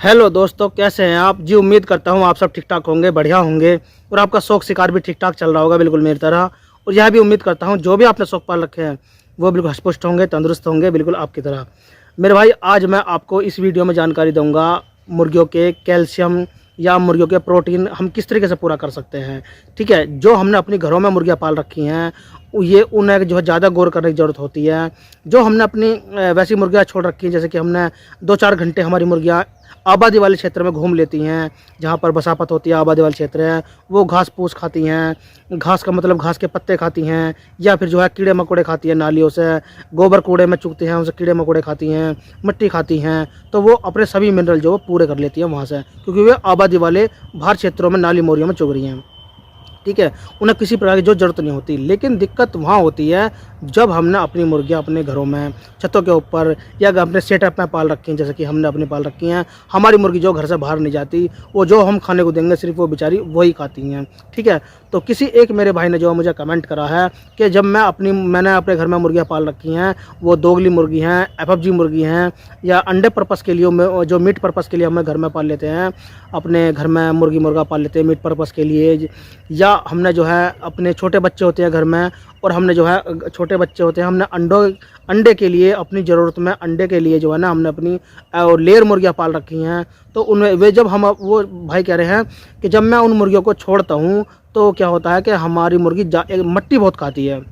Hello दोस्तों, कैसे हैं आप जी। उम्मीद करता हूँ आप सब ठीक ठाक होंगे, बढ़िया होंगे और आपका शौक शिकार भी ठीक ठाक चल रहा होगा, बिल्कुल मेरी तरह। और यह भी उम्मीद करता हूँ जो भी आपने शौक पाल रखे हैं वो बिल्कुल हष्टपुष्ट होंगे, तंदुरुस्त होंगे, बिल्कुल आपकी तरह। मेरे भाई, आज मैं आपको इस वीडियो में जानकारी दूंगा मुर्गियों के कैल्शियम या मुर्गियों के प्रोटीन हम किस तरीके से पूरा कर सकते हैं। ठीक है, जो हमने अपनी घरों में मुर्गियाँ पाल रखी हैं ये उन्हें जो है ज़्यादा गौर करने की ज़रूरत होती है। जो हमने अपनी वैसी मुर्गियाँ छोड़ रखी हैं, जैसे कि हमने 2-4 घंटे हमारी मुर्गियाँ आबादी वाले क्षेत्र में घूम लेती हैं, जहाँ पर बसापत होती है, आबादी वाले क्षेत्र है, वो घास फूस खाती हैं। घास का मतलब घास के पत्ते खाती हैं, या फिर जो है कीड़े मकोड़े खाती हैं नालियों से, गोबर कूड़े में चुगती हैं, उनसे कीड़े मकोड़े खाती हैं, मिट्टी खाती हैं। तो वो अपने सभी मिनरल जो पूरे कर लेती हैं वहाँ से, क्योंकि वे आबादी वाले बाहर क्षेत्रों में नाली मोरियों में चुग रही हैं। ठीक है, उन्हें किसी प्रकार की जो ज़रूरत नहीं होती। लेकिन दिक्कत वहाँ होती है जब हमने अपनी मुर्गियाँ अपने घरों में, छतों के ऊपर या अपने सेटअप में पाल रखी हैं, जैसे कि हमने अपनी पाल रखी हैं। हमारी मुर्गी जो घर से बाहर नहीं जाती, वो जो हम खाने को देंगे सिर्फ वो बेचारी वही खाती हैं। ठीक है, तो किसी एक मेरे भाई ने जो मुझे कमेंट करा है कि जब मैंने अपने घर में मुर्गियाँ पाल रखी हैं, वो दोगली मुर्गी हैं, एफएफजी मुर्गी हैं, या अंडे पर्पज़ के लिए, जो मीट पर्पज़ के लिए हम घर में पाल लेते हैं, अपने घर में मुर्गी मुर्गा पाल लेते हैं मीट पर्पज़ के लिए, या हमने जो है अपने छोटे बच्चे होते हैं घर में, और हमने जो है छोटे बच्चे होते हैं, हमने अंडे के लिए, अपनी ज़रूरत में अंडे के लिए जो है ना, हमने अपनी लेयर मुर्गियाँ पाल रखी हैं। तो उनमें वे जब हम वो भाई कह रहे हैं कि जब मैं उन मुर्गियों को छोड़ता हूँ तो क्या होता है कि हमारी मुर्गी मट्टी बहुत खाती है।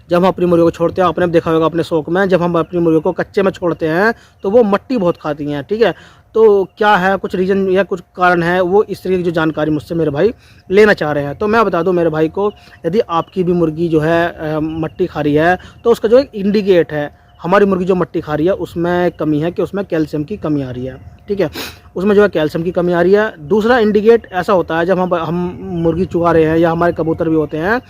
जब हम अपनी मुर्गियों को छोड़ते हैं, आपने देखा होगा अपने शौक में, जब हम अपनी मुर्गियों को कच्चे में छोड़ते हैं तो वो मट्टी बहुत खाती हैं। ठीक है, तो क्या है, कुछ रीज़न या कुछ कारण है, वो इस तरीके की जो जानकारी मुझसे मेरे भाई लेना चाह रहे हैं। तो मैं बता दूं मेरे भाई को, यदि आपकी भी मुर्गी जो है मट्टी खा रही है तो उसका जो एक इंडिकेट है, हमारी मुर्गी जो मट्टी खा रही है उसमें कमी है कि उसमें कैल्शियम की कमी आ रही है। ठीक है, उसमें जो है कैल्शियम की कमी आ रही है। दूसरा इंडिकेट ऐसा होता है जब हम मुर्गी चुगा रहे हैं, या हमारे कबूतर भी होते हैं,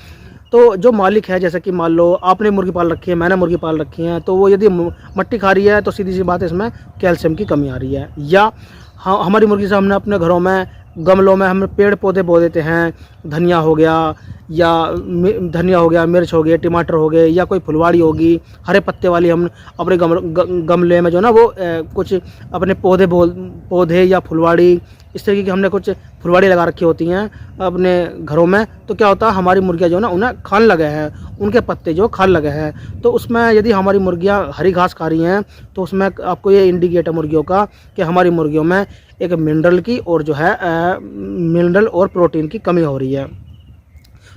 तो जो मालिक है, जैसे कि मान लो आपने मुर्गी पाल रखी है, मैंने मुर्गी पाल रखी है, तो वो यदि मट्टी खा रही है तो सीधी सी बात है इसमें कैल्शियम की कमी आ रही है। या हमारी मुर्गी से हमने अपने घरों में गमलों में हम पेड़ पौधे बो देते हैं, धनिया हो गया, मिर्च हो गया, टमाटर हो गए, या कोई फुलवाड़ी होगी हरे पत्ते वाली, हम अपने गमले में जो ना वो कुछ अपने पौधे या फुलवाड़ी, इस तरीके की हमने कुछ फुलवाड़ी लगा रखी होती हैं अपने घरों में। तो क्या होता है, हमारी मुर्गियाँ जो ना उन्हें खाने लगे हैं, उनके पत्ते जो खाने लगे हैं। तो उसमें यदि हमारी मुर्गियाँ हरी घास खा रही हैं तो उसमें आपको ये इंडिकेट है मुर्गियों का कि हमारी मुर्गियों में एक मिनरल की और जो है मिनरल और प्रोटीन की कमी हो रही है।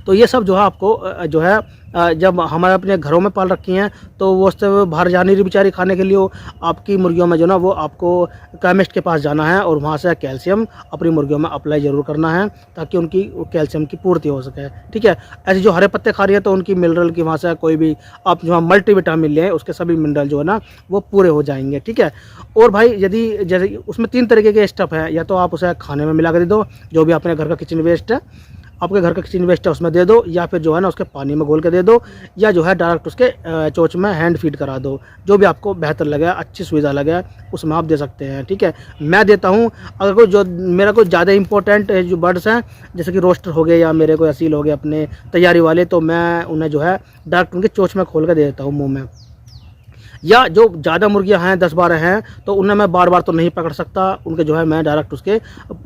तो ये सब जो है आपको जो है जब हमारे अपने घरों में पाल रखी हैं तो वो उससे बाहर जानी रही बेचारी खाने के लिए, आपकी मुर्गियों में जो ना वो आपको केमिस्ट के पास जाना है और वहाँ से कैल्शियम अपनी मुर्गियों में अप्लाई ज़रूर करना है, ताकि उनकी कैल्शियम की पूर्ति हो सके। ठीक है, ऐसे जो हरे पत्ते खा रही है तो उनकी मिनरल की वहाँ से कोई भी आप जो मल्टीविटामिन लें, उसके सभी मिनरल जो है ना वो पूरे हो जाएंगे। ठीक है, और भाई यदि जैसे उसमें 3 तरीके के स्टफ़ है, या तो आप उसे खाने में मिला कर दे दो, जो भी अपने घर का किचन वेस्ट है, आपके घर का किचन वेस्ट है उसमें दे दो, या फिर जो है ना उसके पानी में घोल के दे दो, या जो है डायरेक्ट उसके चोंच में हैंड फीड करा दो, जो भी आपको बेहतर लगे, अच्छी सुविधा लगे उसमें आप दे सकते हैं। ठीक है, मैं देता हूँ। अगर कोई जो मेरा कोई ज़्यादा इंपॉर्टेंट जो बर्ड्स हैं, जैसे कि रोस्टर हो गए या मेरे कोई असील हो गए अपने तैयारी वाले, तो मैं उन्हें जो है डायरेक्ट उनके चोंच में खोल कर दे देता हूँ मुँह में। या जो ज़्यादा मुर्गियां हैं, 10-12 हैं, तो उन्हें मैं बार बार तो नहीं पकड़ सकता, उनके जो है मैं डायरेक्ट उसके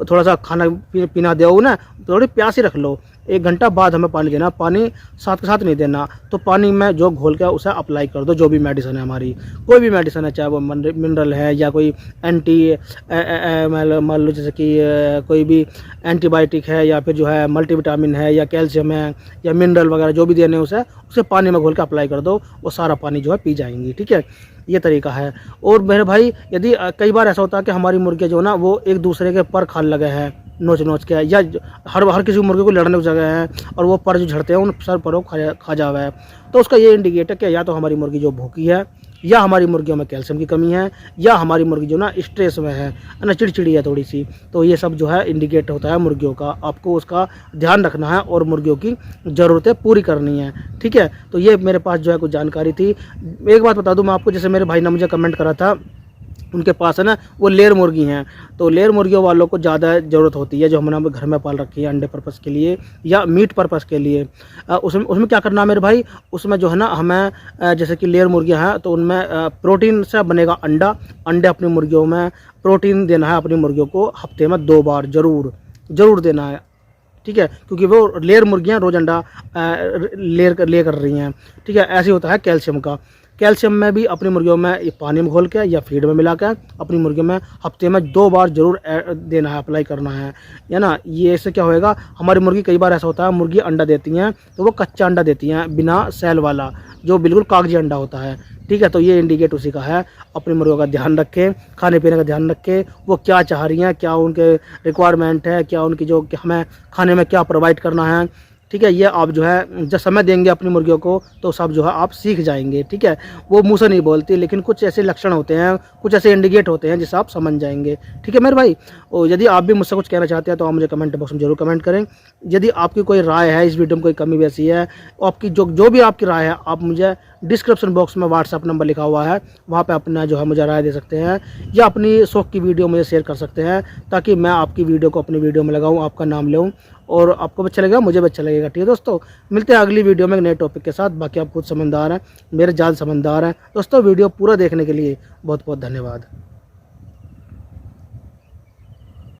थोड़ा सा खाना पीना दे ना, थोड़ी प्यास ही रख लो, 1 घंटा बाद हमें पानी देना, पानी साथ के साथ नहीं देना। तो पानी में जो घोल के उसे अप्लाई कर दो, जो भी मेडिसिन है हमारी, कोई भी मेडिसिन है, चाहे वो मिनरल है या कोई मान लो जैसे कि कोई भी एंटीबायोटिक है, या फिर जो है मल्टीविटामिन है, या कैल्शियम है, या मिनरल वगैरह जो भी देने उसे पानी में घोल के अप्लाई कर दो, वो सारा पानी जो है पी जाएंगी। ठीक है, ये तरीका है। और मेरे भाई, यदि कई बार ऐसा होता है कि हमारी मुर्गियाँ जो है ना वो एक दूसरे के पर खाने लगे हैं, नोच के, या हर किसी मुर्गे को लड़ने की जगह है और वो पर जो झड़ते हैं उन सर परों खा जावा है, तो उसका ये इंडिकेटर है कि या तो हमारी मुर्गी जो भूखी है, या हमारी मुर्गियों में कैल्शियम की कमी है, या हमारी मुर्गी जो ना स्ट्रेस में है ना, चिड़चिड़ी है थोड़ी सी। तो ये सब जो है इंडिकेटर होता है मुर्गियों का, आपको उसका ध्यान रखना है और मुर्गियों की ज़रूरतें पूरी करनी है। ठीक है, तो ये मेरे पास जो है कुछ जानकारी थी। एक बात बता दूं मैं आपको, जैसे मेरे भाई ने मुझे कमेंट करा था उनके पास है ना वो लेयर मुर्गी हैं। तो लेयर मुर्गियों वालों को ज़्यादा ज़रूरत होती है, जो हमने घर में पाल रखी है अंडे पर्पज़ के लिए या मीट पर्पज़ के लिए। उसमें उसमें क्या करना है मेरे भाई, उसमें जो है ना हमें जैसे कि लेयर मुर्गियाँ हैं तो उनमें प्रोटीन से बनेगा अंडा। अंडे अपनी मुर्गियों में प्रोटीन देना है, अपनी मुर्गियों को हफ्ते में 2 बार ज़रूर देना है, ठीक है, क्योंकि वो लेयर मुर्गियाँ रोज़ अंडा ले कर रही हैं, ठीक है। ऐसे होता है कैल्शियम का। कैल्शियम में भी अपनी मुर्गियों में ये पानी में घोल के या फीड में मिला कर अपनी मुर्गियों में हफ्ते में 2 बार ज़रूर देना है, अप्लाई करना है ना। ये इससे क्या होएगा, हमारी मुर्गी कई बार ऐसा होता है मुर्गी अंडा देती हैं तो वो कच्चा अंडा देती हैं बिना सेल वाला, जो बिल्कुल कागजी अंडा होता है, ठीक है। तो ये इंडिकेट उसी का है। अपनी मुर्गियों का ध्यान रखें, खाने पीने का ध्यान रखें, वो क्या चाह रही हैं, क्या उनके रिक्वायरमेंट है, क्या उनकी जो हमें खाने में क्या प्रोवाइड करना है, ठीक है। ये आप जो है जब समय देंगे अपनी मुर्गियों को तो सब जो है आप सीख जाएंगे, ठीक है। वो मुँह से नहीं बोलती, लेकिन कुछ ऐसे लक्षण होते हैं, कुछ ऐसे इंडिकेट होते हैं जिससे आप समझ जाएंगे, ठीक है मेरे भाई। और यदि आप भी मुझसे कुछ कहना चाहते हैं तो आप मुझे कमेंट बॉक्स में जरूर कमेंट करें। यदि आपकी कोई राय है, इस वीडियो में कोई कमी वैसी है, आपकी जो भी आपकी राय है, आप मुझे डिस्क्रिप्शन बॉक्स में व्हाट्सअप नंबर लिखा हुआ है, वहाँ पे अपना जो है मुझे राय दे सकते हैं या अपनी शौक की वीडियो मुझे शेयर कर सकते हैं, ताकि मैं आपकी वीडियो को अपनी वीडियो में लगाऊं, आपका नाम लूँ और आपको भी अच्छा लगेगा, मुझे भी अच्छा लगेगा, ठीक है दोस्तों। मिलते हैं अगली वीडियो में एक नए टॉपिक के साथ। बाकी आप खुद समझदार हैं, मेरे जान समझदार हैं दोस्तों। वीडियो पूरा देखने के लिए बहुत बहुत धन्यवाद।